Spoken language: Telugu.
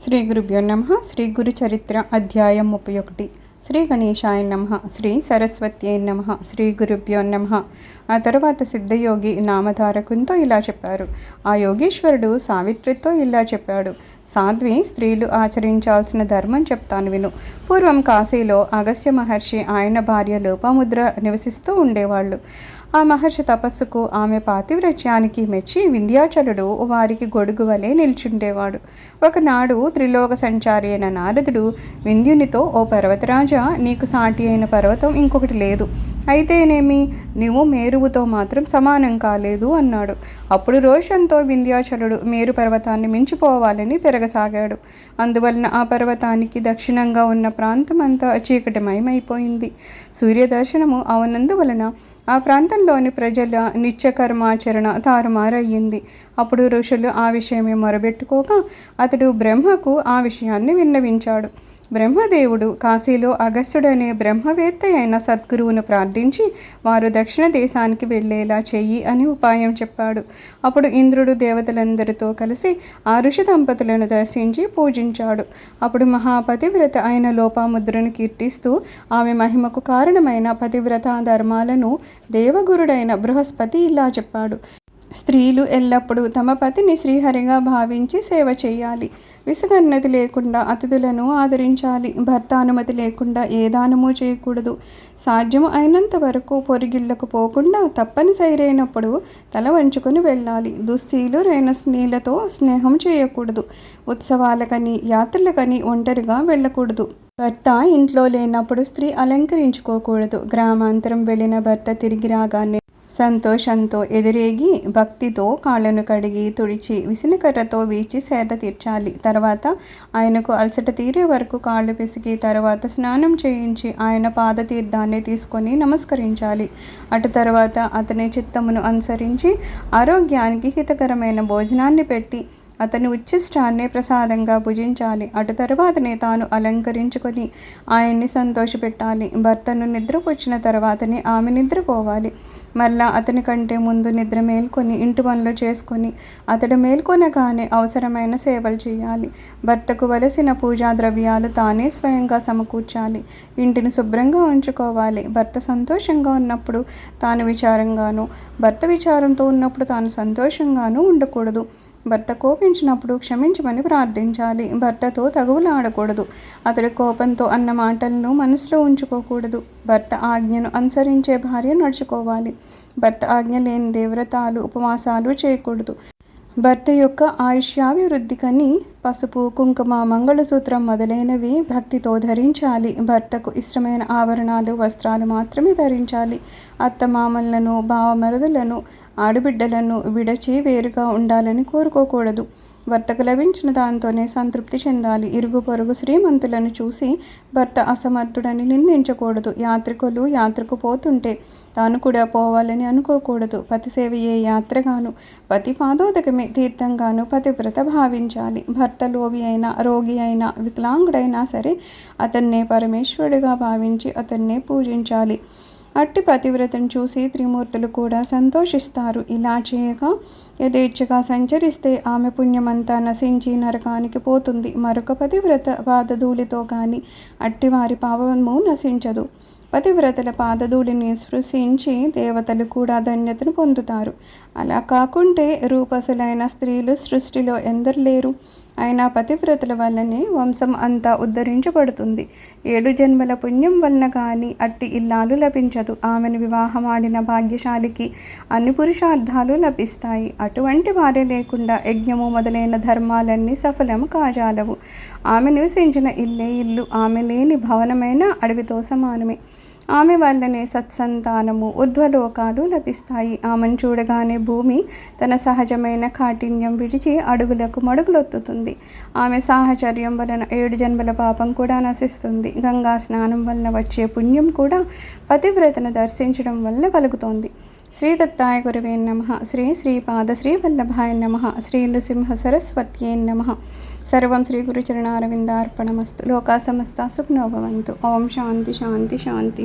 శ్రీ గురుభ్యో నమః. శ్రీ గురు చరిత్ర అధ్యాయం 31. శ్రీ గణేశాయ నమః. శ్రీ సరస్వత్యై నమః. శ్రీ గురుభ్యో నమః. ఆ తర్వాత సిద్ధయోగి నామధారకునితో ఇలా చెప్పారు. ఆ యోగీశ్వరుడు సావిత్రితో ఇలా చెప్పాడు. సాధ్వి స్త్రీలు ఆచరించాల్సిన ధర్మం చెప్తాను విను. పూర్వం కాశీలో అగస్త్య మహర్షి ఆయన భార్య లోపాముద్ర నివసిస్తూ ఉండేవాళ్ళు. ఆ మహర్షి తపస్సుకు ఆమె పాతివ్రత్యానికి మెచ్చి వింధ్యాచలుడు వారికి గొడుగు వలె నిల్చుండేవాడు. ఒకనాడు త్రిలోక సంచారి అయిన నారదుడు వింధ్యునితో, ఓ పర్వతరాజా, నీకు సాటి అయిన పర్వతం ఇంకొకటి లేదు. అయితేనేమి, నీవు మేరువుతో మాత్రం సమానం కాలేదు అన్నాడు. అప్పుడు రోషంతో వింధ్యాచలుడు మేరు పర్వతాన్ని మించిపోవాలని పెరగసాగాడు. అందువలన ఆ పర్వతానికి దక్షిణంగా ఉన్న ప్రాంతమంతా చీకటిమయమైపోయింది. సూర్యదర్శనము అవనందువలన ఆ ప్రాంతంలోని ప్రజల నిత్యకర్మాచరణ తారుమారయ్యింది. అప్పుడు ఋషులు ఆ విషయమే మొరబెట్టుకోగా అతడు బ్రహ్మకు ఆ విషయాన్ని విన్నవించాడు. బ్రహ్మదేవుడు కాశీలో అగస్త్యుడనే బ్రహ్మవేత్త అయిన సద్గురువును ప్రార్థించి వారు దక్షిణ దేశానికి వెళ్ళేలా చెయ్యి అని ఉపాయం చెప్పాడు. అప్పుడు ఇంద్రుడు దేవతలందరితో కలిసి ఆ ఋషి దంపతులను దర్శించి పూజించాడు. అప్పుడు మహాపతివ్రత అయిన లోపాముద్రను కీర్తిస్తూ ఆమె మహిమకు కారణమైన పతివ్రత ధర్మాలను దేవగురుడైన బృహస్పతి ఇలా చెప్పాడు. స్త్రీలు ఎల్లప్పుడూ తమ పతిని శ్రీహరిగా భావించి సేవ చేయాలి. విసుగన్నది లేకుండా అతిథులను ఆదరించాలి. భర్త అనుమతి లేకుండా ఏ దానము చేయకూడదు. సాధ్యము అయినంత వరకు పొరిగిళ్లకు పోకుండా తప్పనిసరైనప్పుడు తల వంచుకొని వెళ్ళాలి. దుశ్శీలురైన స్త్రీలతో స్నేహం చేయకూడదు. ఉత్సవాలకని యాత్రలకని ఒంటరిగా వెళ్ళకూడదు. భర్త ఇంట్లో లేనప్పుడు స్త్రీ అలంకరించుకోకూడదు. గ్రామాంతరం వెళ్ళిన భర్త తిరిగి రాగానే సంతోషంతో ఎదురేగి భక్తితో కాళ్ళను కడిగి తుడిచి విసనకర్రతో వీచి సేద తీర్చాలి. తర్వాత ఆయనకు అలసట తీరే వరకు కాళ్ళు పిసికి తర్వాత స్నానం చేయించి ఆయన పాదతీర్థాన్ని తీసుకొని నమస్కరించాలి. అటు తర్వాత అతని చిత్తమును అనుసరించి ఆరోగ్యానికి హితకరమైన భోజనాన్ని పెట్టి అతని ఉచ్ఛిష్టాన్ని ప్రసాదంగా భుజించాలి. అటు తర్వాతనే తాను అలంకరించుకొని ఆయన్ని సంతోషపెట్టాలి. భర్తను నిద్రపుచ్చిన తర్వాతనే ఆమె నిద్రపోవాలి. మళ్ళా అతని కంటే ముందు నిద్ర మేల్కొని ఇంటి పనులు చేసుకొని అతడు మేల్కొనగానే అవసరమైన సేవలు చేయాలి. భర్తకు వలసిన పూజా ద్రవ్యాలు తానే స్వయంగా సమకూర్చాలి. ఇంటిని శుభ్రంగా ఉంచుకోవాలి. భర్త సంతోషంగా ఉన్నప్పుడు తాను విచారంగాను, భర్త విచారంతో ఉన్నప్పుడు తాను సంతోషంగాను ఉండకూడదు. భర్త కోపించినప్పుడు క్షమించమని ప్రార్థించాలి. భర్తతో తగువులాడకూడదు. అతడి కోపంతో అన్న మాటలను మనసులో ఉంచుకోకూడదు. భర్త ఆజ్ఞను అనుసరించే భార్య నడుచుకోవాలి. భర్త ఆజ్ఞ లేని దేవ్రతాలు ఉపవాసాలు చేయకూడదు. భర్త యొక్క ఆయుష్యాభివృద్ధికని పసుపు, కుంకుమ, మంగళసూత్రం మొదలైనవి భక్తితో ధరించాలి. భర్తకు ఇష్టమైన ఆభరణాలు, వస్త్రాలు మాత్రమే ధరించాలి. అత్తమామలను, బావమరుదులను, ఆడబిడ్డలను విడచి వేరుగా ఉండాలని కోరుకోకూడదు. భర్తకు లభించిన దాంతోనే సంతృప్తి చెందాలి. ఇరుగు పొరుగు శ్రీమంతులను చూసి భర్త అసమర్థుడని నిందించకూడదు. యాత్రికులు యాత్రకు పోతుంటే తాను కూడా పోవాలని అనుకోకూడదు. పతి సేవయే యాత్రగాను, పతి పాదోదకమే తీర్థంగాను పతివ్రత భావించాలి. భర్త లోవి అయినా, రోగి అయినా, వికలాంగుడైనా సరే అతన్నే పరమేశ్వరుడిగా భావించి అతన్నే పూజించాలి. అట్టి పతివ్రతను చూసి త్రిమూర్తులు కూడా సంతోషిస్తారు. ఇలా చేయగా యథేచ్ఛగా సంచరిస్తే ఆమె పుణ్యమంతా నశించి నరకానికి పోతుంది. మరొక పతివ్రత పాదధూళితో కానీ అట్టివారి పాపము నశించదు. పతివ్రతల పాదధూళిని స్పృశించి దేవతలు కూడా ధన్యతను పొందుతారు. అలా కాకుంటే రూపసులైన స్త్రీలు సృష్టిలో ఎందరు లేరు. అయినా పతివ్రతల వల్లనే వంశం అంతా ఉద్ధరించబడుతుంది. 7 జన్మల పుణ్యం వలన కానీ అట్టి ఇల్లాలు లభించదు. ఆమెను వివాహమాడిన భాగ్యశాలికి అన్ని పురుషార్థాలు లభిస్తాయి. అటువంటి భార్య లేకుండా యజ్ఞము మొదలైన ధర్మాలన్నీ సఫలం కాజాలవు. ఆమె నివసించిన ఇల్లే ఇల్లు, ఆమె లేని భవనమైన అడవితో సమానమే. ఆమె వల్లనే సత్సంతానము, ఊర్ధ్వలోకాలు లభిస్తాయి. ఆమెను చూడగానే భూమి తన సహజమైన కాఠిన్యం విడిచి అడుగులకు మడుగులొత్తుతుంది. ఆమె సాహచర్యం వలన 7 జన్మల పాపం కూడా నశిస్తుంది. గంగా స్నానం వలన వచ్చే పుణ్యం కూడా పతివ్రతను దర్శించడం వల్ల కలుగుతోంది. శ్రీ దత్తాయ గురవే నమః. శ్రీ శ్రీపాద శ్రీవల్లభాయ నమః. శ్రీ నృసింహ సరస్వత్యై నమః. సర్వం శ్రీ గురుచరణారవిందార్పణమస్తు. లోకా సమస్తా సుఖినో భవంతు. ఓం శాంతి శాంతి శాంతి.